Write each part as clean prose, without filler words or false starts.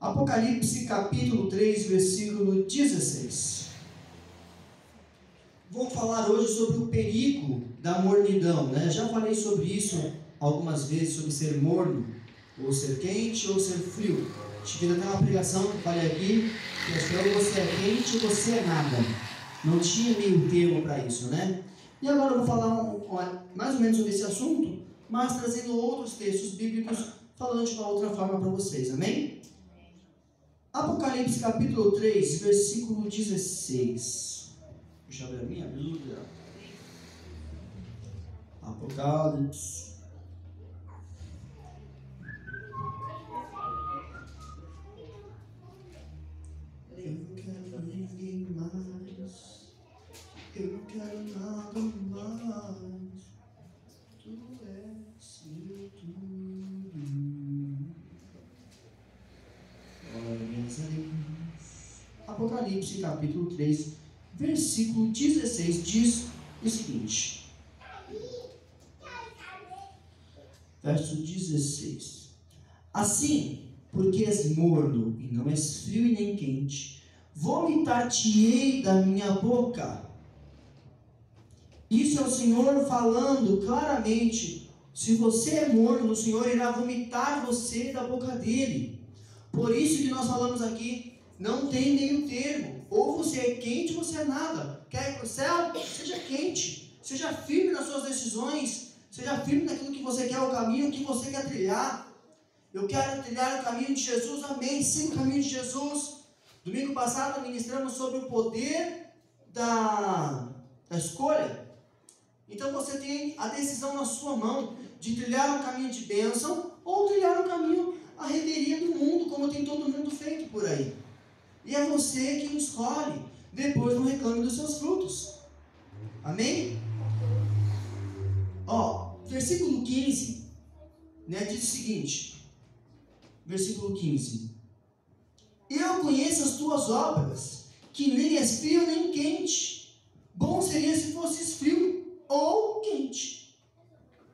Apocalipse capítulo 3, versículo 16. Vou falar hoje sobre o perigo da mornidão, né? Já falei sobre isso algumas vezes, sobre ser morno, ou ser quente, ou ser frio. Acho que ainda tem uma pregação que falei aqui, que acho que ou você é quente ou você é nada. Não tinha meio termo para isso, né? E agora eu vou falar mais ou menos sobre esse assunto, mas trazendo outros textos bíblicos, falando de uma outra forma para vocês, amém? Apocalipse capítulo 3, versículo 16. Deixa eu abrir a minha Bíblia. Apocalipse. Eu não quero ninguém mais. Eu não quero nada mais. Tu és meu tudo. Glórias a Deus. Apocalipse capítulo 3, versículo 16 diz o seguinte. Verso 16. Assim, porque és morno e não és frio e nem quente, vomitar-te-ei da minha boca. Isso é o Senhor falando claramente. Se você é morno, o Senhor irá vomitar você da boca dele. Por isso que nós falamos aqui, não tem meio termo. Ou você é quente ou você é nada. Quer ir para o céu? Seja quente. Seja firme nas suas decisões. Seja firme naquilo que você quer, o caminho que você quer trilhar. Eu quero trilhar o caminho de Jesus, amém. Sim, o caminho de Jesus. Domingo passado ministramos sobre o poder da escolha. Então você tem a decisão na sua mão de trilhar um caminho de bênção ou trilhar um caminho à reveria do mundo, como tem todo mundo feito por aí. E é você quem escolhe. Depois não reclame dos seus frutos. Amém? Versículo 15, diz o seguinte. Versículo 15. Eu conheço as tuas obras, que nem és frio nem quente. Bom seria se fosses frio ou quente.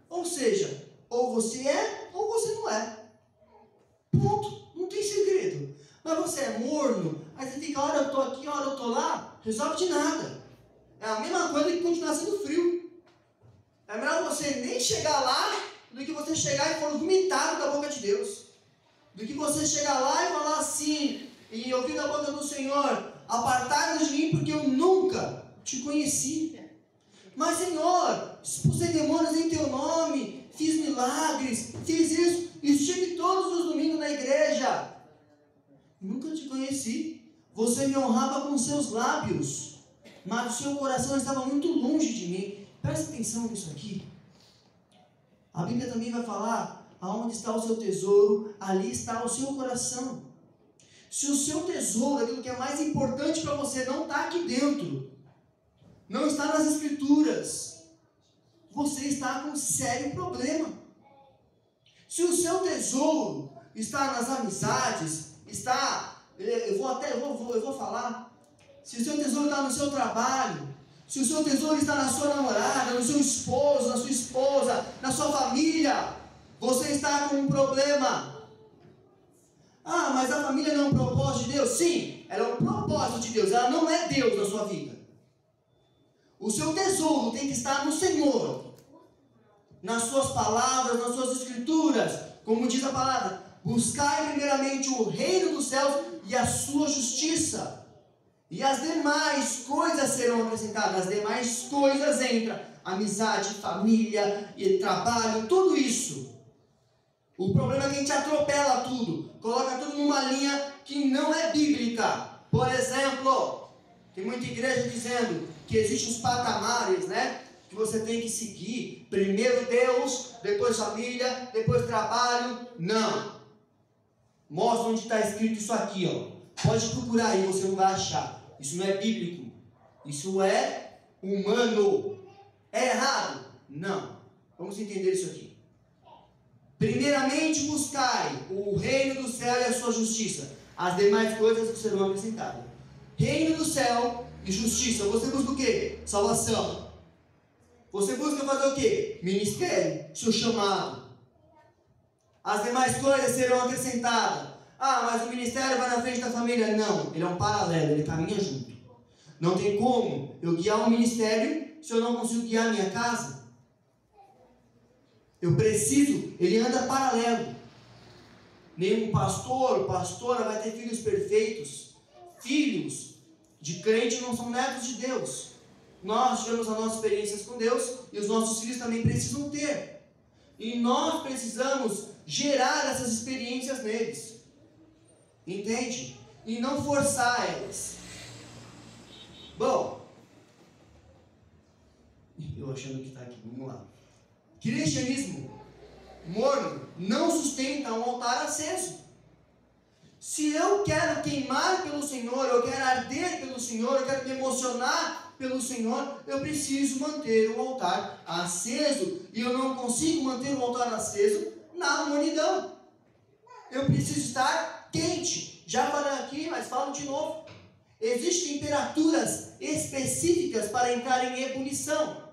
Ou seja, ou você é ou você não é. Ponto. Não tem segredo. Mas você é morno, aí você fica, hora eu estou aqui, hora eu estou lá, resolve de nada. É a mesma coisa que continuar sendo frio. É melhor você nem chegar lá do que você chegar e for vomitado da boca de Deus. Do que você chegar lá e falar assim, e ouvir da boca do Senhor, apartai-vos de mim porque eu nunca te conheci. Mas Senhor, expulsei demônios em teu nome, fiz milagres, fiz isso, estive todos os domingos na igreja. Nunca te conheci. Você me honrava com seus lábios, mas o seu coração estava muito longe de mim. Presta atenção nisso aqui. A Bíblia também vai falar, aonde está o seu tesouro, ali está o seu coração. Se o seu tesouro, aquilo que é mais importante para você, não está aqui dentro, não está nas Escrituras, você está com um sério problema. Se o seu tesouro está nas amizades, eu vou falar, se o seu tesouro está no seu trabalho, se o seu tesouro está na sua namorada, no seu esposo, na sua esposa, na sua família, você está com um problema. Ah, mas a família não é um propósito de Deus? Sim, ela é um propósito de Deus, ela não é Deus na sua vida. O seu tesouro tem que estar no Senhor, nas suas palavras, nas suas escrituras, como diz a palavra, buscai primeiramente o reino dos céus e a sua justiça, e as demais coisas serão acrescentadas. As demais coisas entram amizade, família, e trabalho, tudo isso. O problema é que a gente atropela tudo, coloca tudo numa linha que não é bíblica. Por exemplo, tem muita igreja dizendo que existem os patamares, que você tem que seguir. Primeiro Deus, depois família, depois trabalho. Não. Mostra onde está escrito isso aqui, Pode procurar aí, você não vai achar. Isso não é bíblico. Isso é humano. É errado? Não. Vamos entender isso aqui. Primeiramente buscai o reino do céu e a sua justiça. As demais coisas serão acrescentadas. Reino do céu e justiça. Você busca o quê? Salvação. Você busca fazer o quê? Ministério, seu chamado. As demais coisas serão acrescentadas. Ah, mas o ministério vai na frente da família. Não, ele é um paralelo, ele caminha junto. Não tem como eu guiar um ministério se eu não consigo guiar a minha casa. Eu preciso, ele anda paralelo. Nenhum pastor ou pastora vai ter filhos perfeitos. Filhos de crente não são netos de Deus. Nós tivemos as nossas experiências com Deus e os nossos filhos também precisam ter. E nós precisamos gerar essas experiências neles. Entende? E não forçar elas. Bom, eu achando que está aqui, vamos lá. Cristianismo morno não sustenta um altar aceso. Se eu quero queimar pelo Senhor, eu quero arder pelo Senhor, eu quero me emocionar pelo Senhor, eu preciso manter o altar aceso. E eu não consigo manter o altar aceso na mornidão. Eu preciso estar quente. Já falei aqui, mas falo de novo. Existem temperaturas específicas para entrar em ebulição.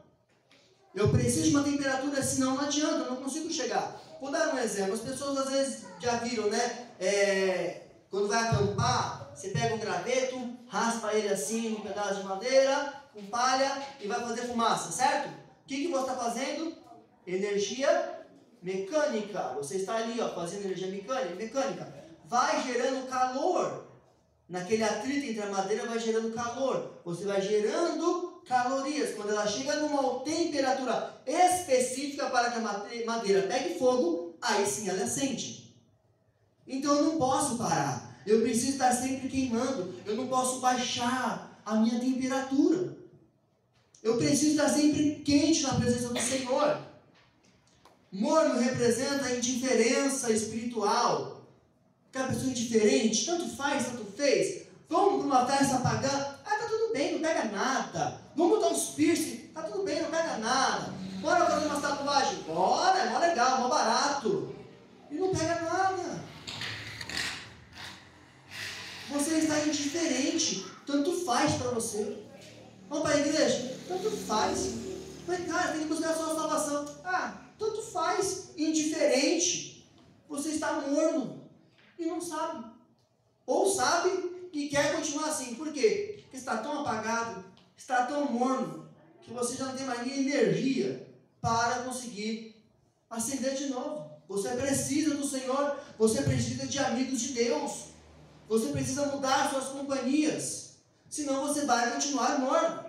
Eu preciso de uma temperatura, senão não adianta, eu não consigo chegar. Vou dar um exemplo. As pessoas às vezes já viram, né? Quando vai acampar, você pega um graveto, raspa ele assim num pedaço de madeira, com palha e vai fazer fumaça, certo? O que você está fazendo? Energia mecânica. Você está ali, ó, fazendo energia mecânica. Vai gerando calor. Naquele atrito entre a madeira vai gerando calor. Você vai gerando calorias. Quando ela chega numa temperatura específica para que a madeira pegue fogo, aí sim ela acende. Então eu não posso parar. Eu preciso estar sempre queimando. Eu não posso baixar a minha temperatura. Eu preciso estar sempre quente na presença do Senhor. Morno representa a indiferença espiritual. Aquela pessoa indiferente, tanto faz, tanto fez. Vamos para uma festa pagã, tá tudo bem, não pega nada. Vamos botar uns piercing, tá tudo bem, não pega nada. Bora fazer uma tatuagem, bora, é mó legal, mó barato. E não pega nada. Você está indiferente, tanto faz para você. Vamos para a igreja? Tanto faz. Mas cara, tem que buscar a sua salvação. Tanto faz, indiferente. Você está morno. E não sabe. Ou sabe e quer continuar assim. Por quê? Porque está tão apagado, está tão morno, que você já não tem mais nem energia para conseguir acender de novo. Você precisa do Senhor, você precisa de amigos de Deus. Você precisa mudar suas companhias. Senão você vai continuar morno.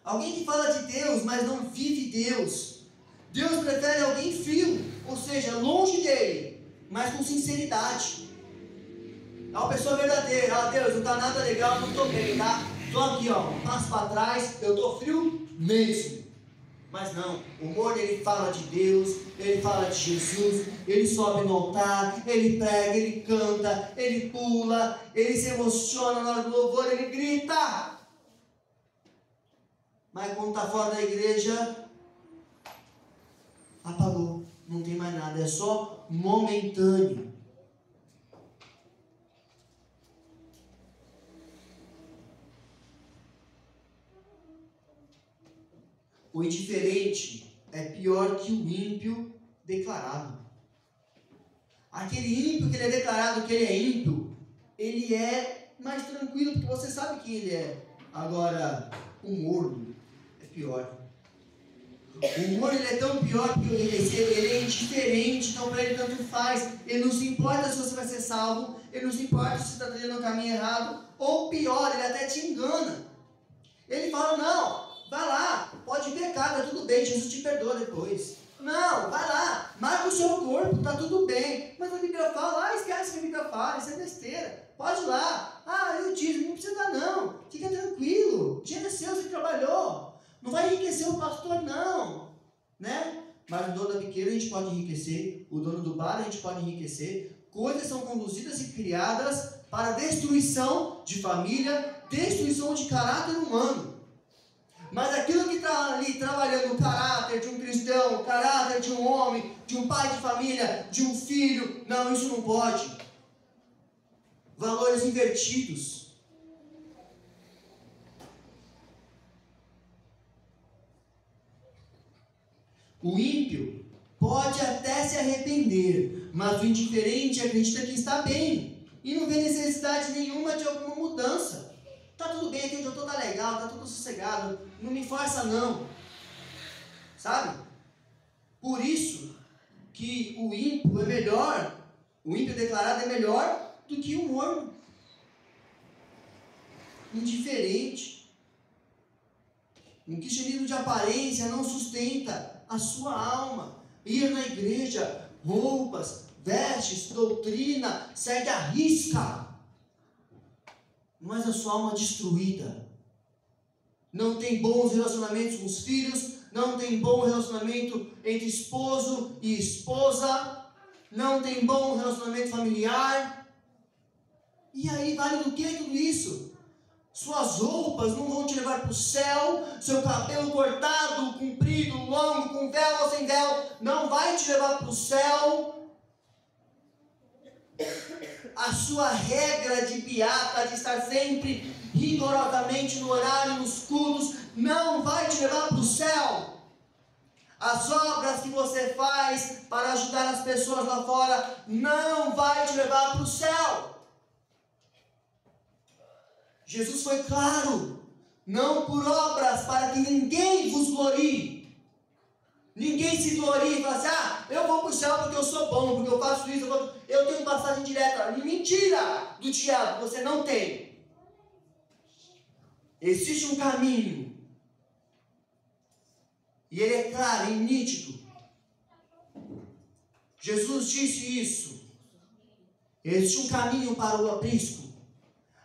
Alguém que fala de Deus, mas não vive Deus. Deus prefere alguém frio, ou seja, longe dele, mas com sinceridade. É uma pessoa verdadeira. Deus, não está nada legal, não estou bem, tá? Estou aqui, ó, um passo para trás, eu estou frio mesmo. Mas não, o morno ele fala de Deus, ele fala de Jesus, ele sobe no altar, ele prega, ele canta, ele pula, ele se emociona na hora do louvor, ele grita. Mas quando está fora da igreja, apagou, não tem mais nada, é só momentâneo. O indiferente é pior que o ímpio declarado. Aquele ímpio que ele é declarado que ele é ímpio, ele é mais tranquilo, porque você sabe quem ele é. Agora, o morno é pior. O morno ele é tão pior porque ele é indiferente, então para ele tanto faz. Ele não se importa se você vai ser salvo, ele não se importa se você está trilhando o caminho errado, ou pior, ele até te engana. Ele fala, não, vai lá, pode pecar, tá tudo bem, Jesus te perdoa depois. Não, vai lá, marca o seu corpo, tá tudo bem. Mas a Bíblia fala, esquece que a Bíblia fala, isso é besteira. Pode ir lá, eu disse, não precisa dar não, fica tranquilo, dinheiro é seu, você trabalhou. Não vai enriquecer o pastor não, né? Mas o dono da biqueira a gente pode enriquecer, o dono do bar a gente pode enriquecer. Coisas são conduzidas e criadas para destruição de família, destruição de caráter humano. Mas aquilo que está ali trabalhando o caráter de um cristão, o caráter de um homem, de um pai de família, de um filho, não, isso não pode. Valores invertidos. O ímpio, pode até se arrepender, mas o indiferente acredita que está bem e não vê necessidade nenhuma de alguma mudança. Tá tudo bem, aqui onde eu estou tá legal, tá tudo sossegado, não me força não. Sabe? Por isso que o ímpio é melhor, o ímpio declarado é melhor do que o morno. Indiferente. Um cristianismo de aparência não sustenta a sua alma. Ir na igreja, roupas, vestes, doutrina, segue à risca. Mas a sua alma destruída. Não tem bons relacionamentos com os filhos, não tem bom relacionamento entre esposo e esposa, não tem bom relacionamento familiar. E aí vale do que tudo isso? Suas roupas não vão te levar para o céu, seu cabelo cortado, comprido, longo, com véu ou sem véu, não vai te levar para o céu. A sua regra de beata, de estar sempre rigorosamente no horário, nos cultos, não vai te levar para o céu. As obras que você faz para ajudar as pessoas lá fora, não vai te levar para o céu. Jesus foi claro, não por obras, para que ninguém vos glorie. Ninguém se glorie e fala assim, eu vou para o céu porque eu sou bom, porque eu faço isso, eu tenho passagem direta. Mentira do diabo, você não tem. Existe um caminho, e ele é claro e nítido. Jesus disse isso. Existe um caminho para o aprisco.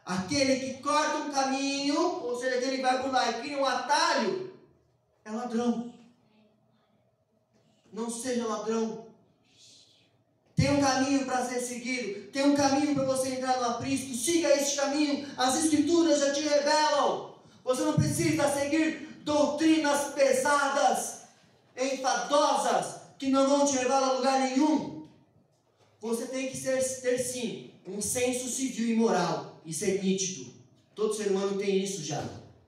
Aquele que corta um caminho, ou seja, aquele que vai por lá e cria um atalho, é ladrão. Não seja ladrão. Tem um caminho para ser seguido, tem um caminho para você entrar no aprisco, siga esse caminho, as escrituras já te revelam. Você não precisa seguir doutrinas pesadas, enfadosas, que não vão te levar a lugar nenhum. Você tem que ter sim, um senso civil e moral, isso é nítido. Todo ser humano tem isso já,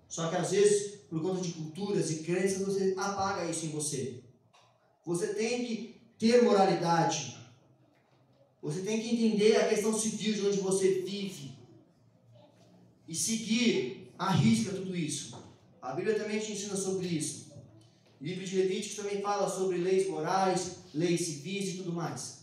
só que às vezes, por conta de culturas e crenças, você apaga isso em você. Você tem que ter moralidade. Você tem que entender a questão civil de onde você vive. E seguir à risca tudo isso. A Bíblia também te ensina sobre isso. O livro de Levíticos também fala sobre leis morais, leis civis e tudo mais.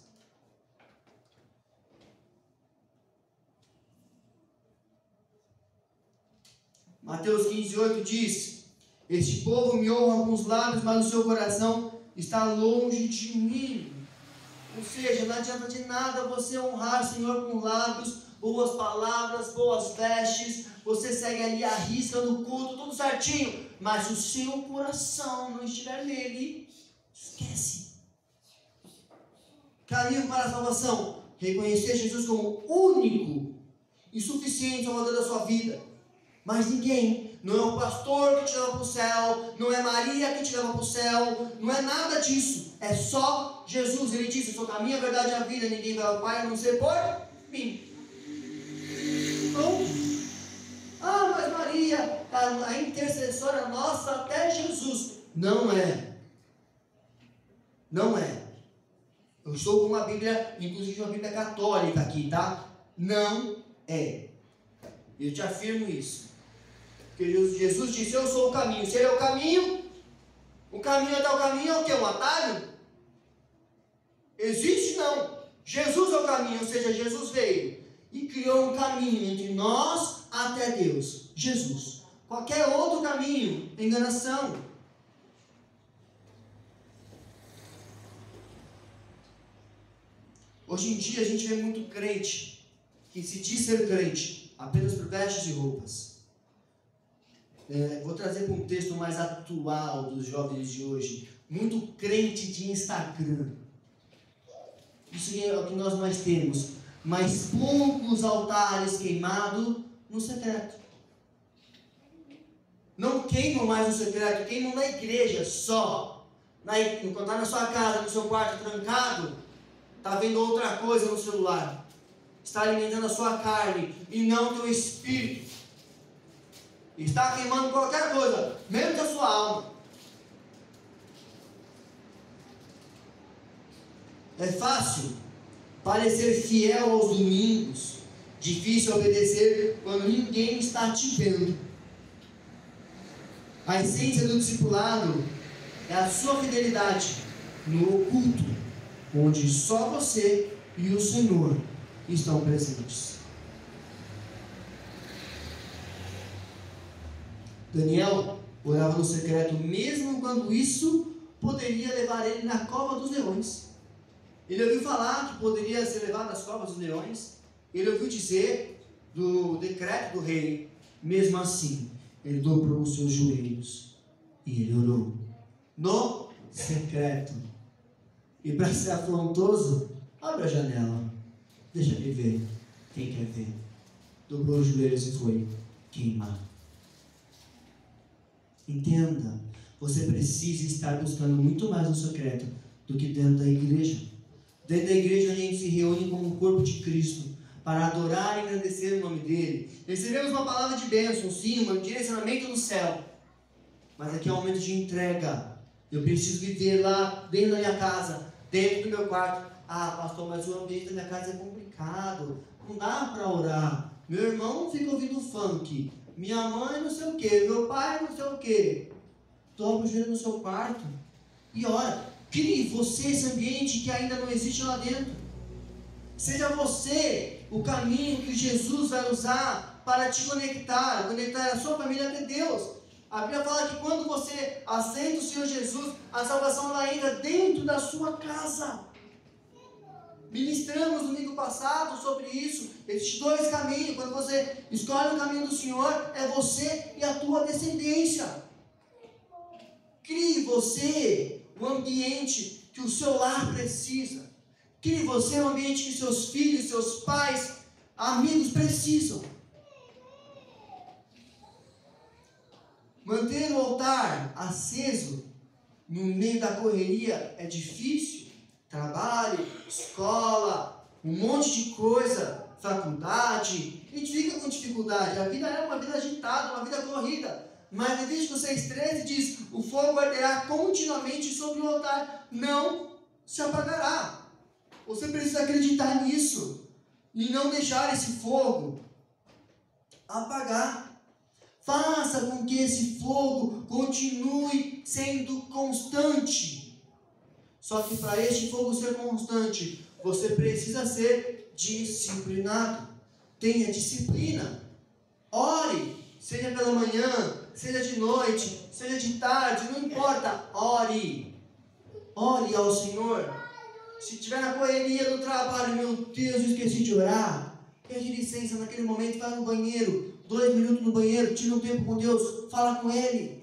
Mateus 15:8 diz: este povo me honra com os lábios, mas o seu coração está longe de mim. Ou seja, não adianta de nada você honrar o Senhor com lábios, boas palavras, boas vestes, você segue ali a risca no culto, tudo certinho, mas se o seu coração não estiver nele, esquece. Caminho para a salvação: reconhecer Jesus como único e suficiente salvador da sua vida. Mas ninguém, não é o pastor que te leva para o céu, não é Maria que te leva para o céu, não é nada disso, é só Jesus. Ele disse: eu sou o caminho, a verdade e a vida, ninguém vai ao Pai a não ser por mim. Então, mas Maria, a intercessora nossa até Jesus. Não é. Não é. Eu estou com uma Bíblia, inclusive uma Bíblia católica aqui, tá? Não é. Eu te afirmo isso. Porque Jesus disse: eu sou o caminho. Se ele é o caminho até o caminho é o quê? Um atalho? Existe não. Jesus é o caminho, ou seja, Jesus veio e criou um caminho entre nós até Deus. Jesus. Qualquer outro caminho é enganação. Hoje em dia a gente vê muito crente que se diz ser crente apenas por vestes e roupas. Vou trazer para um texto mais atual dos jovens de hoje. Muito crente de Instagram. Isso é o que nós mais temos. Mas poucos altares queimados no secreto. Não queimam mais no secreto, queimam na igreja só. Quando está na sua casa, no seu quarto trancado, está vendo outra coisa no celular. Está alimentando a sua carne e não o teu espírito. Está queimando qualquer coisa, mesmo que a sua alma. É fácil parecer fiel aos domingos, difícil obedecer quando ninguém está te vendo. A essência do discipulado é a sua fidelidade no oculto, onde só você e o Senhor estão presentes. Daniel orava no secreto, mesmo quando isso poderia levar ele na cova dos leões. Ele ouviu falar que poderia ser levado às covas dos leões. Ele ouviu dizer do decreto do rei. Mesmo assim, ele dobrou os seus joelhos e ele orou no secreto. E para ser afrontoso, abre a janela, deixa ele ver. Quem quer ver? Dobrou os joelhos e foi queimar. Entenda, você precisa estar buscando muito mais no secreto do que dentro da igreja. Dentro da igreja a gente se reúne como um corpo de Cristo para adorar e engrandecer o nome dele. Recebemos uma palavra de bênção, sim, um direcionamento no céu. Mas aqui é um momento de entrega. Eu preciso viver lá dentro da minha casa, dentro do meu quarto. Ah, pastor, mas o ambiente da minha casa é complicado. Não dá para orar. Meu irmão fica ouvindo funk. Minha mãe não sei o que. Meu pai não sei o que. Dobra o joelho no seu quarto e ora. Crie você esse ambiente que ainda não existe lá dentro. Seja você o caminho que Jesus vai usar para te conectar a sua família até Deus. A Bíblia fala que quando você aceita o Senhor Jesus, a salvação ela entra dentro da sua casa. Ministramos no domingo passado sobre isso. Existem dois caminhos. Quando você escolhe o caminho do Senhor, é você e a tua descendência. Crie você o ambiente que o seu lar precisa. Crie você o ambiente que seus filhos, seus pais, amigos precisam. Manter o altar aceso no meio da correria é difícil. Trabalho, escola, um monte de coisa, faculdade. A gente fica com dificuldade. A vida é uma vida agitada, uma vida corrida. Mas Levítico 6,13 diz: o fogo arderá continuamente sobre o altar, não se apagará. Você precisa acreditar nisso e não deixar esse fogo apagar. Faça com que esse fogo continue sendo constante. Só que para este fogo ser constante, você precisa ser disciplinado. Tenha disciplina. Ore, seja pela manhã, seja de noite, seja de tarde, não importa. Ore. Ore ao Senhor. Se estiver na correria do trabalho, meu Deus, eu esqueci de orar. Pede licença naquele momento, vai no banheiro, 2 minutos no banheiro, tira um tempo com Deus, fala com Ele.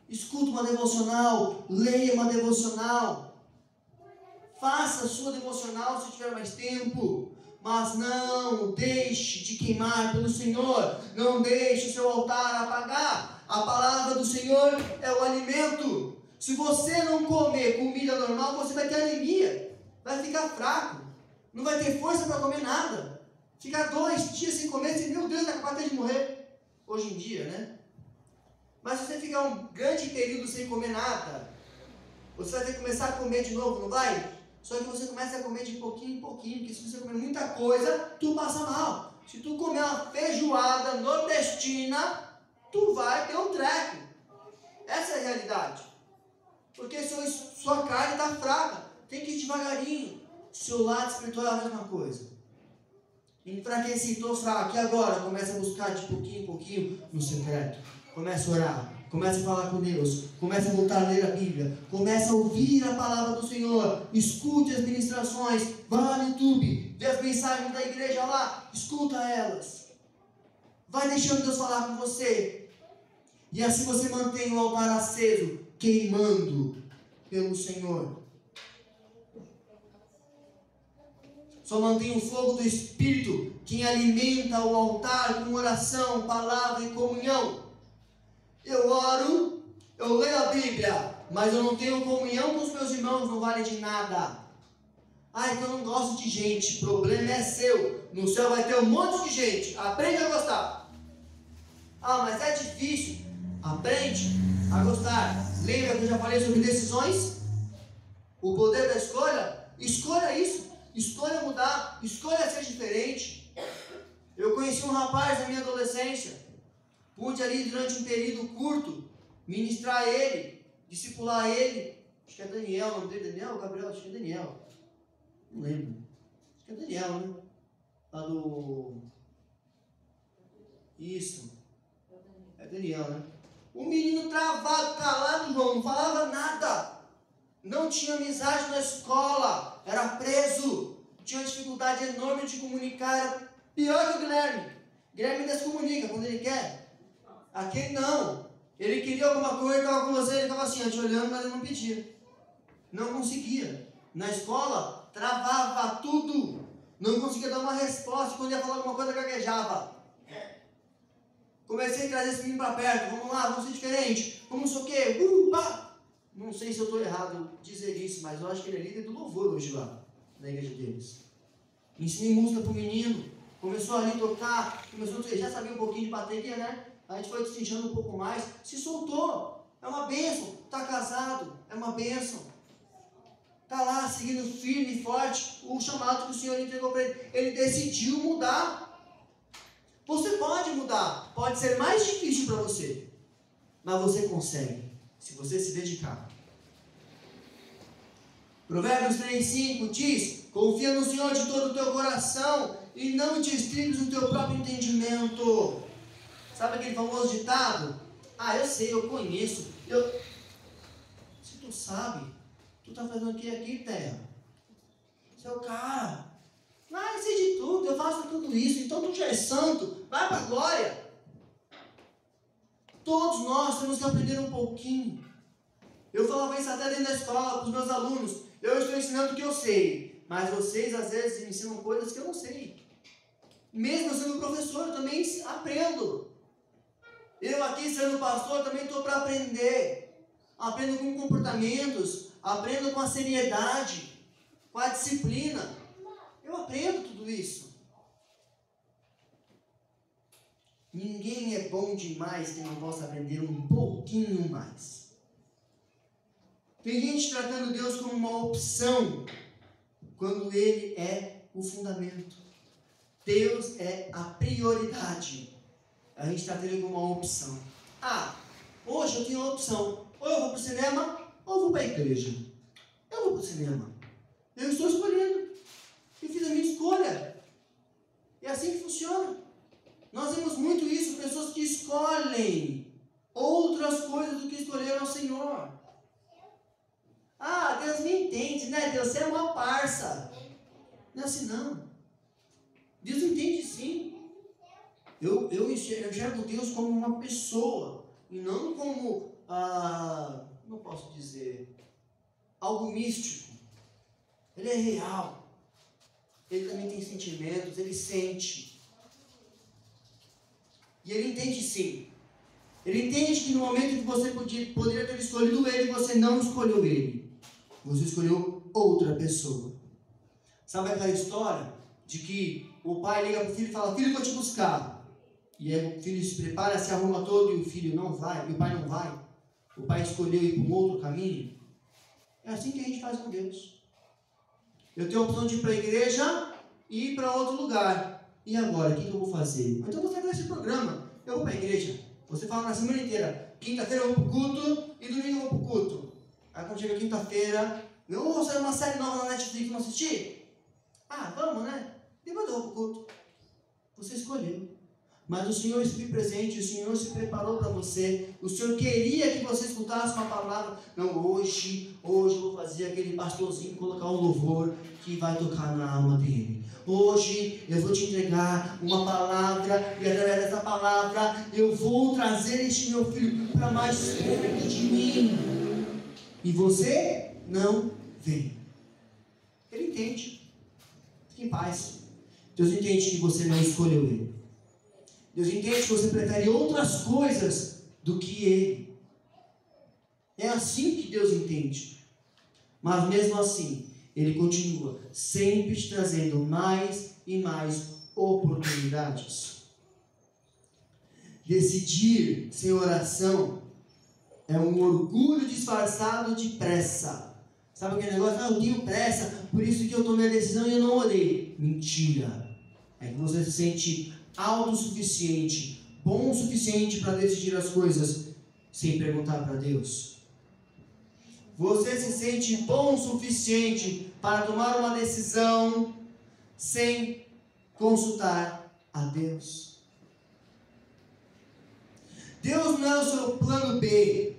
Escuta uma devocional, leia uma devocional. Faça a sua devocional se tiver mais tempo. Mas não deixe de queimar pelo Senhor. Não deixe o seu altar apagar. A palavra do Senhor é o alimento. Se você não comer comida normal, você vai ter anemia. Vai ficar fraco. Não vai ter força para comer nada. Ficar 2 dias sem comer, você, meu Deus, vai acabar de morrer. Hoje em dia, né? Mas se você ficar um grande período sem comer nada, você vai ter que começar a comer de novo, não vai? Só que você começa a comer de pouquinho em pouquinho, porque se você comer muita coisa, tu passa mal. Se tu comer uma feijoada nordestina, tu vai ter um treco. Essa é a realidade. Porque sua carne está fraca. Tem que ir devagarinho. Seu lado espiritual é a mesma coisa. Enfraqueci, estou fraco. E agora? Começa a buscar de pouquinho em pouquinho no secreto. Começa a orar. Começa a falar com Deus. Começa a voltar a ler a Bíblia. Começa a ouvir a palavra do Senhor. Escute as ministrações. Vá no YouTube. Vê as mensagens da igreja lá. Escuta elas. Vai deixando Deus falar com você. E assim você mantém o altar aceso, queimando pelo Senhor. Só mantém o fogo do Espírito quem alimenta o altar com oração, palavra e comunhão. Eu oro, eu leio a Bíblia, mas eu não tenho comunhão com os meus irmãos, não vale de nada. Ah, então eu não gosto de gente, o problema é seu. No céu vai ter um monte de gente, aprende a gostar. Ah, mas é difícil. Aprende a gostar. Lembra que eu já falei sobre decisões? o poder da escolha, escolha isso. Escolha mudar, escolha ser diferente. Eu conheci um rapaz na minha adolescência. Pude ali durante um período curto ministrar ele, discipular ele. Acho que é Daniel, o nome dele, Daniel ou Gabriel? Acho que é Daniel. Não lembro. Acho que é Daniel, né? Lá do... Isso. É Daniel, né? O menino travado, calado, João, não falava nada. Não tinha amizade na escola. Era preso. Tinha uma dificuldade enorme de comunicar. Era pior que o Guilherme. Guilherme descomunica quando ele quer. Aquele não. Ele queria alguma coisa, ele estava com você, ele estava assim, te olhando, mas ele não pedia. Não conseguia. Na escola, travava tudo. Não conseguia dar uma resposta. Quando ia falar alguma coisa, gaguejava. Comecei a trazer esse menino para perto. Vamos lá, vamos ser diferente. Vamos não sei o quê. Não sei se eu estou errado em dizer isso, mas eu acho que ele é líder do louvor hoje lá, na igreja deles. Ensinei música para o menino. Começou ali a tocar. Já sabia um pouquinho de bateria, né? A gente foi destrinchando um pouco mais. Se soltou. É uma bênção. Está casado. É uma bênção. Está lá, seguindo firme e forte o chamado que o Senhor entregou para ele. Ele decidiu mudar. Você pode mudar. Pode ser mais difícil para você. Mas você consegue. Se você se dedicar. Provérbios 3,5 diz: confia no Senhor de todo o teu coração e não te estribes no teu próprio entendimento. Sabe aquele famoso ditado? Eu sei, eu conheço. Se tu sabe, tu está fazendo aqui, terra. Seu cara. Eu sei de tudo, eu faço tudo isso. Então tu já é santo. Vai para a glória. Todos nós temos que aprender um pouquinho. Eu falava isso até dentro da escola para os meus alunos. Eu estou ensinando o que eu sei, mas vocês às vezes me ensinam coisas que eu não sei. Mesmo sendo professor, eu também aprendo. Eu aqui sendo pastor também estou para aprender. Aprendo com comportamentos, aprendo com a seriedade, com a disciplina. Eu aprendo tudo isso. Ninguém é bom demais que não possa aprender um pouquinho mais. Tem gente tratando Deus como uma opção, quando Ele é o fundamento. Deus é a prioridade. A gente trata Ele como uma opção. Hoje eu tenho uma opção. Ou eu vou para o cinema, ou eu vou para a igreja. Eu vou para o cinema. Eu estou escolhendo. Eu fiz a minha escolha. É assim que funciona. Nós vemos muito isso, pessoas que escolhem outras coisas do que escolheram o Senhor. Deus me entende, né? Deus é uma parça. Não é assim, não. Deus entende sim. Eu enxergo Deus como uma pessoa e não como, não posso dizer, algo místico. Ele é real. Ele também tem sentimentos, ele sente. E ele entende sim. Ele entende que no momento que você poderia ter escolhido ele, você não escolheu ele. Você escolheu outra pessoa. Sabe aquela história de que o pai liga para o filho e fala: filho, eu vou te buscar. E aí o filho se prepara, se arruma todo e o filho não vai, e o pai não vai. O pai escolheu ir para um outro caminho. É assim que a gente faz com Deus. Eu tenho a opção de ir para a igreja e ir para outro lugar. E agora, o que eu vou fazer? Então você vai esse programa. Eu vou para a igreja. Você fala na semana inteira: quinta-feira eu vou para o culto e domingo eu vou para o culto. Aí quando chega quinta-feira, saiu uma série nova na Netflix, não assisti? Vamos, né? Depois eu vou para o culto. Você escolheu. Mas o Senhor esteve presente, o Senhor se preparou para você. O Senhor queria que você escutasse uma palavra. Não, hoje eu vou fazer aquele pastorzinho colocar um louvor que vai tocar na alma dele. Hoje eu vou te entregar uma palavra e através dessa palavra eu vou trazer este meu filho para mais perto de mim. E você não vem. Ele entende. Fique em paz. Deus entende que você não escolheu ele. Deus entende que você prefere outras coisas do que ele. É assim que Deus entende. Mas mesmo assim, ele continua sempre te trazendo mais e mais oportunidades. Decidir sem oração é um orgulho disfarçado de pressa. Sabe aquele negócio? Eu tenho pressa, por isso que eu tomei a decisão e eu não orei. Mentira. É que você se sente autossuficiente, bom o suficiente para decidir as coisas sem perguntar para Deus. Você se sente bom o suficiente para tomar uma decisão sem consultar a Deus. Deus não é o seu plano B.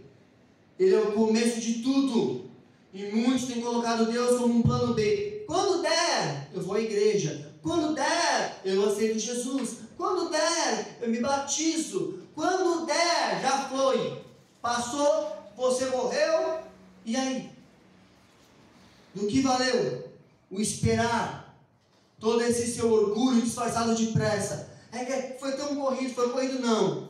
Ele é o começo de tudo. E muitos têm colocado Deus como um plano B. Quando der, eu vou à igreja. Quando der, eu aceito Jesus. Quando der, eu me batizo. Quando der, já foi. Passou, você morreu. E aí? Do que valeu o esperar? Todo esse seu orgulho disfarçado de pressa. É que foi tão corrido, foi corrido não.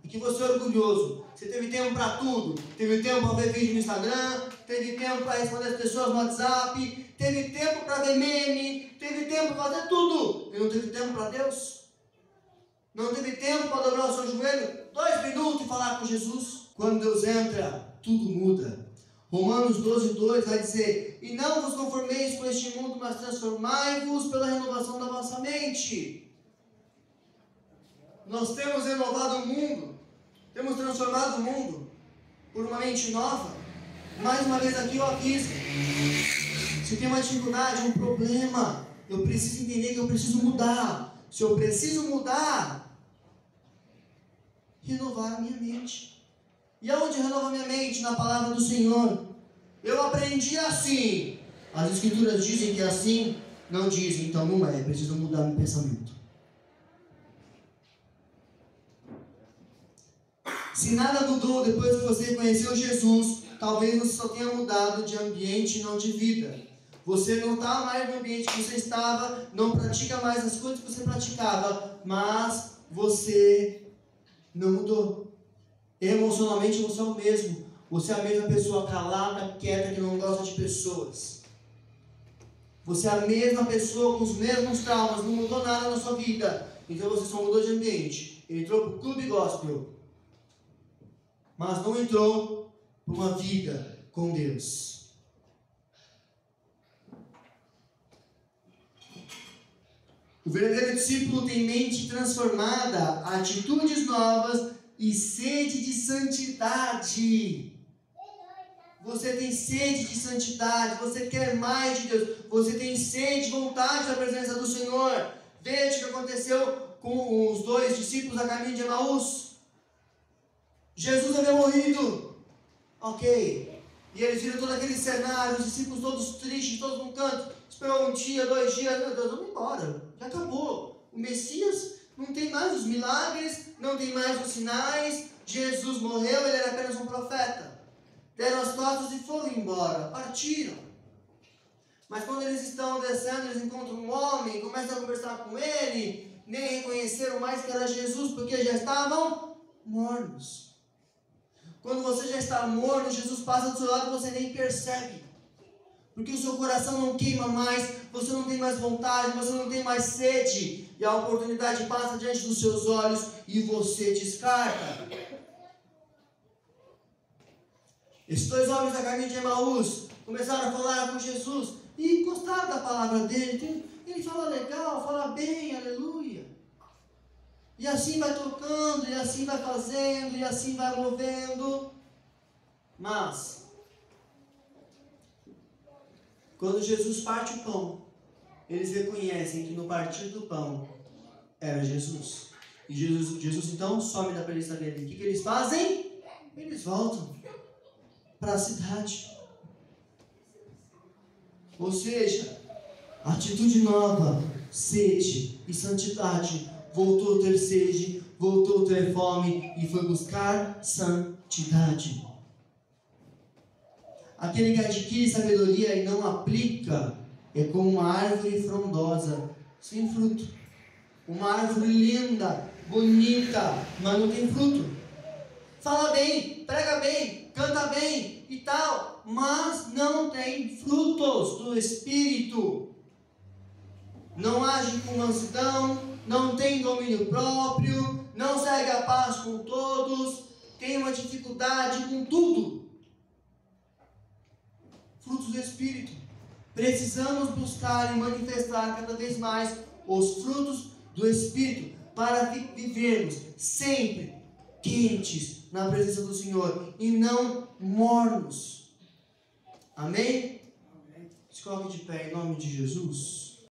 E que você é orgulhoso. Você teve tempo para tudo. Teve tempo para ver vídeo no Instagram. Teve tempo para responder as pessoas no WhatsApp. Teve tempo para ver meme. Teve tempo para fazer tudo. E não teve tempo para Deus? Não teve tempo para dobrar o seu joelho 2 minutos e falar com Jesus? Quando Deus entra, tudo muda. Romanos 12:2 vai dizer: e não vos conformeis com este mundo, mas transformai-vos pela renovação da vossa mente. Nós temos renovado o mundo, temos transformado o mundo por uma mente nova. Mais uma vez aqui eu aviso: se tem uma dificuldade, um problema, eu preciso entender que eu preciso mudar. Se eu preciso mudar, renovar a minha mente. E aonde renova minha mente? Na palavra do Senhor. Eu aprendi assim. As escrituras dizem que é assim. Não dizem, então não é. Preciso mudar meu pensamento. Se nada mudou depois que você conheceu Jesus, talvez você só tenha mudado de ambiente e não de vida. Você não está mais no ambiente que você estava, não pratica mais as coisas que você praticava, mas você não mudou. Emocionalmente você é o mesmo. Você é a mesma pessoa calada, quieta, que não gosta de pessoas. Você é a mesma pessoa com os mesmos traumas, não mudou nada na sua vida. Então você só mudou de ambiente. Ele entrou para o clube gospel, mas não entrou para uma vida com Deus. O verdadeiro discípulo tem mente transformada, atitudes novas e sede de santidade. Você tem sede de santidade, você quer mais de Deus, você tem sede, vontade da presença do Senhor. Veja o que aconteceu com os 2 discípulos a caminho de Emaús. Jesus havia morrido, ok, e eles viram todo aquele cenário, os discípulos todos tristes, todos num canto. Esperou 1 dia, 2 dias, meu Deus, vamos embora, já acabou. O Messias não tem mais os milagres, não tem mais os sinais. Jesus morreu, ele era apenas um profeta. Deram as costas e foram embora, partiram. Mas quando eles estão descendo, eles encontram um homem, começam a conversar com ele, nem reconheceram mais que era Jesus, porque já estavam mornos. Quando você já está morno, Jesus passa do seu lado e você nem percebe. Porque o seu coração não queima mais, você não tem mais vontade, você não tem mais sede. E a oportunidade passa diante dos seus olhos e você descarta. Esses 2 homens da caminho de Emaús começaram a falar com Jesus e gostaram da palavra dele. Ele fala legal, fala bem, aleluia. E assim vai tocando, e assim vai fazendo, e assim vai movendo. Mas quando Jesus parte o pão, eles reconhecem que no partir do pão era Jesus. E Jesus então some da presença dele. O que eles fazem? Eles voltam para a cidade. Ou seja, atitude nova, sede e santidade. Voltou a ter sede, voltou a ter fome e foi buscar santidade. Aquele que adquire sabedoria e não aplica é como uma árvore frondosa, sem fruto. Uma árvore linda, bonita, mas não tem fruto. Fala bem, prega bem, canta bem e tal, mas não tem frutos do Espírito. Não age com mansidão, não tem domínio próprio, não segue a paz com todos, tem uma dificuldade com tudo. frutos do Espírito. Precisamos buscar e manifestar cada vez mais os frutos do Espírito para vivermos sempre quentes na presença do Senhor e não mornos. Amém? Se coloque de pé em nome de Jesus.